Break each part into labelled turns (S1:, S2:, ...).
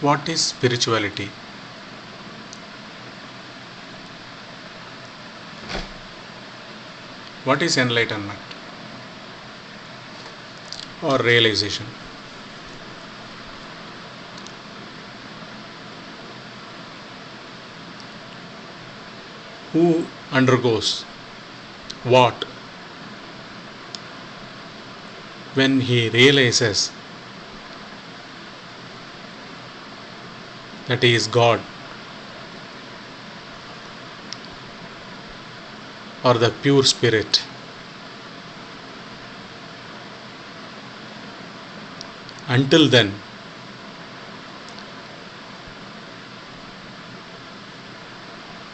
S1: What is spirituality? What is enlightenment or realization? Who undergoes what when he realizes that he is God or the pure spirit? Until then,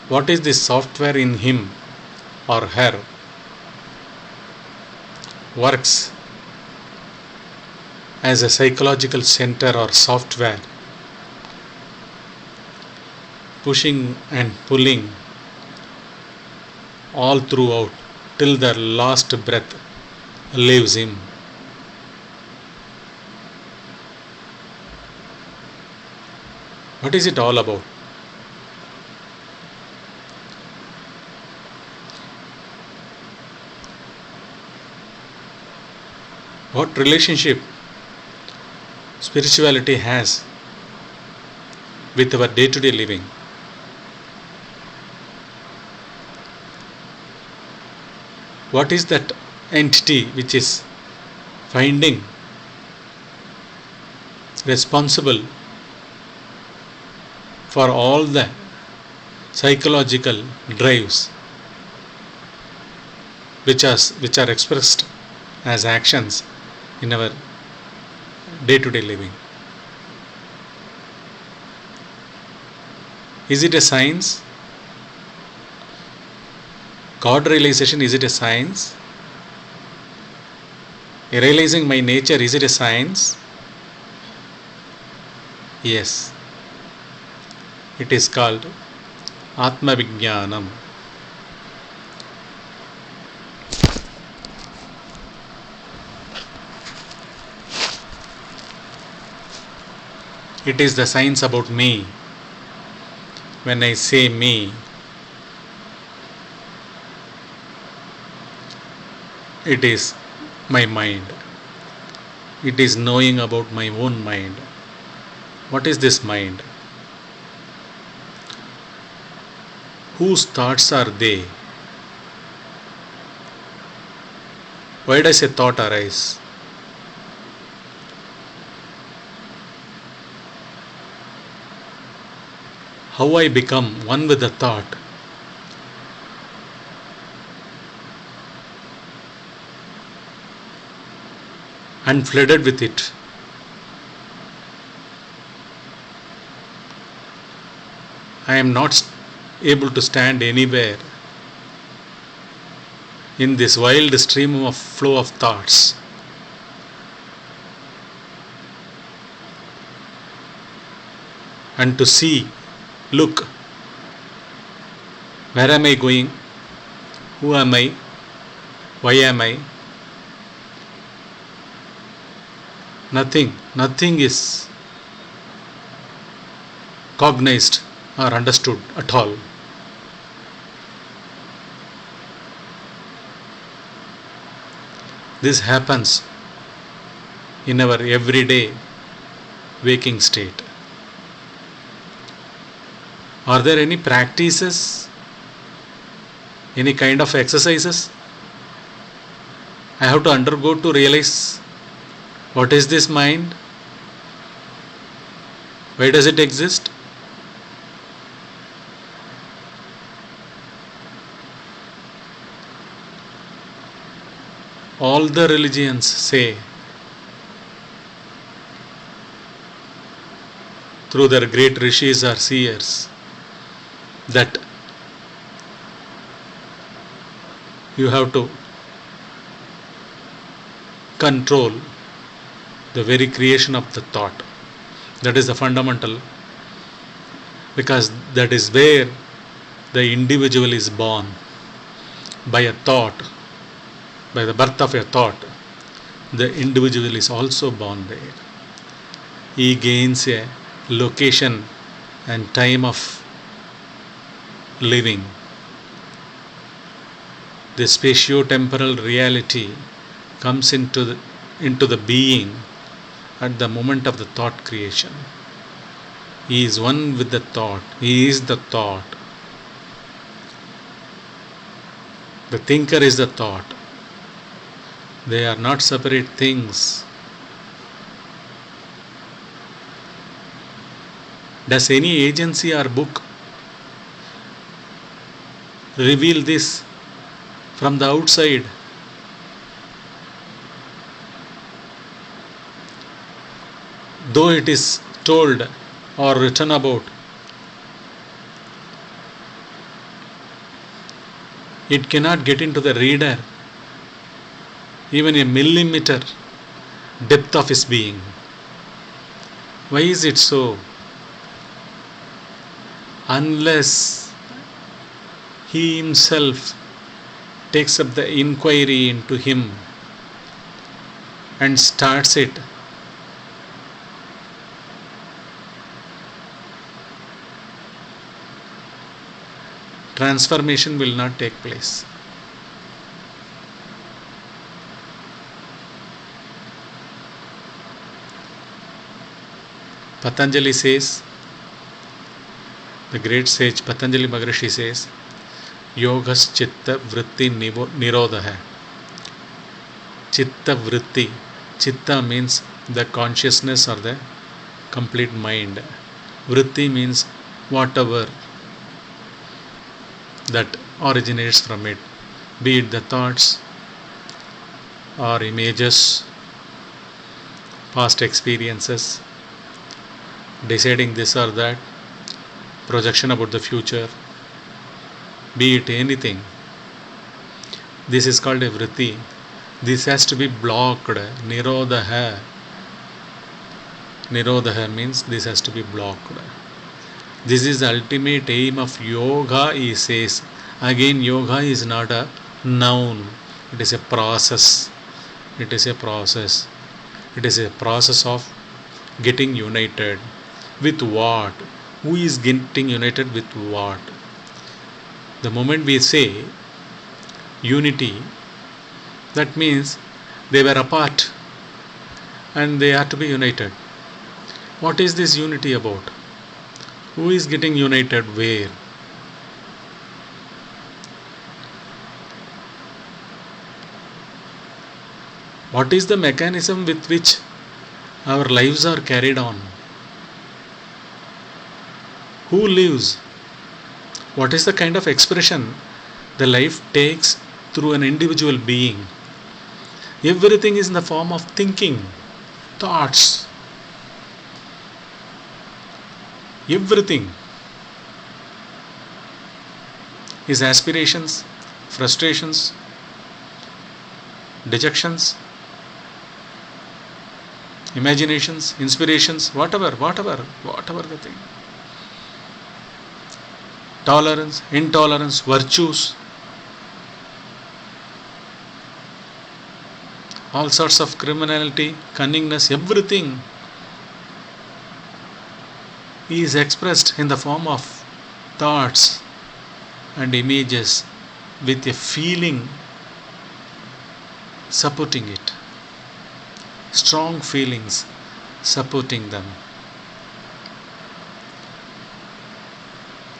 S1: what is the software in him or her works as a psychological center or software, pushing and pulling all throughout till the last breath leaves him. What is it all about? What relationship spirituality has with our day-to-day living? What is that entity which is finding responsible for all the psychological drives which are expressed as actions in our day-to-day living? Is it a science? God realization, is it a science? Realizing my nature, is it a science? Yes. It is called Athma Vijnanam. It is the science about me. When I say me, it is my mind. It is knowing about my own mind. What is this mind? Whose thoughts are they? Why does a thought arise? How I become one with the thought? And flooded with it. I am not able to stand anywhere in this wild stream of flow of thoughts. And to see, look, where am I going? Who am I? Why am I? Nothing is cognized or understood at all. This happens in our everyday waking state. Are there any practices? Any kind of exercises I have to undergo to realize what is this mind? Why does it exist? All the religions say, through their great rishis or seers, that you have to control the very creation of the thought. That is the fundamental, because that is where the individual is born, by a thought, by the birth of a thought. The individual is also born there. He gains a location and time of living. The spatio-temporal reality comes into the being at the moment of the thought creation. He is one with the thought. He is the thought. The thinker is the thought. They are not separate things. Does any agency or book reveal this from the outside? Though it is told or written about, it cannot get into the reader even a millimeter depth of his being. Why is it so? Unless he himself takes up the inquiry into him and starts it, transformation will not take place. Patanjali says, the great sage Patanjali Maharishi says, Yogas Chitta Vritti Nirodha. Chitta Vritti. Chitta means the consciousness or the complete mind. Vritti means whatever that originates from it, be it the thoughts or images, past experiences, deciding this or that, projection about the future, be it anything. This is called a vritti. This has to be blocked. Nirodha. Nirodha means this has to be blocked. This is the ultimate aim of yoga, he says. Again, yoga is not a noun. It is a process. It is a process. It is a process of getting united. With what? Who is getting united with what? The moment we say unity, that means they were apart and they have to be united. What is this unity about? Who is getting united where? What is the mechanism with which our lives are carried on? Who lives? What is the kind of expression the life takes through an individual being? Everything is in the form of thinking, thoughts. Everything. His aspirations, frustrations, dejections, imaginations, inspirations, whatever the thing. Tolerance, intolerance, virtues, all sorts of criminality, cunningness, everything is expressed in the form of thoughts and images with a feeling supporting it. Strong feelings supporting them.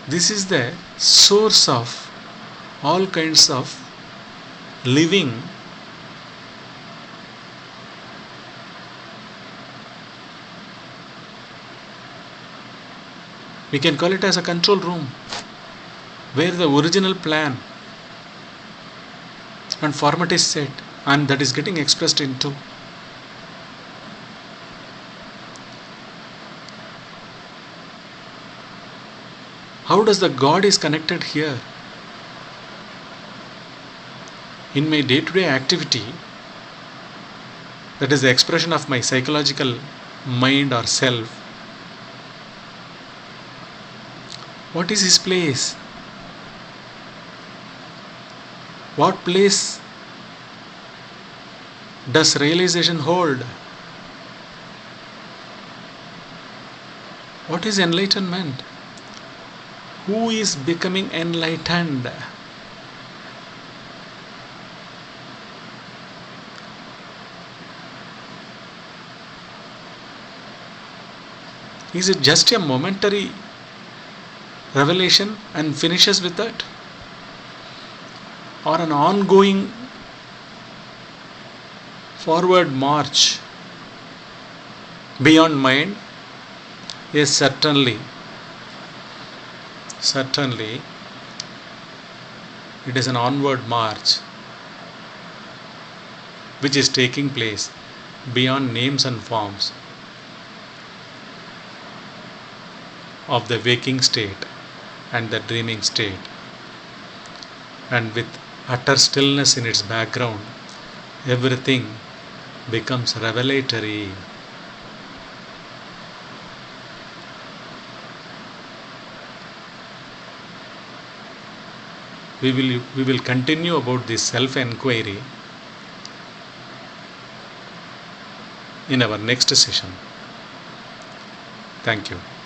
S1: This is the source of all kinds of living. We can call it as a control room where the original plan and format is set and that is getting expressed into. How does the God is connected here? In my day-to-day activity, that is the expression of my psychological mind or self, what is his place? What place does realization hold? What is enlightenment? Who is becoming enlightened? Is it just a momentary revelation and finishes with that? Or an ongoing forward march beyond mind? Yes, certainly. Certainly, it is an onward march which is taking place beyond names and forms of the waking state and the dreaming state, and with utter stillness in its background, everything becomes revelatory. We will continue about this self enquiry in our next session. Thank you.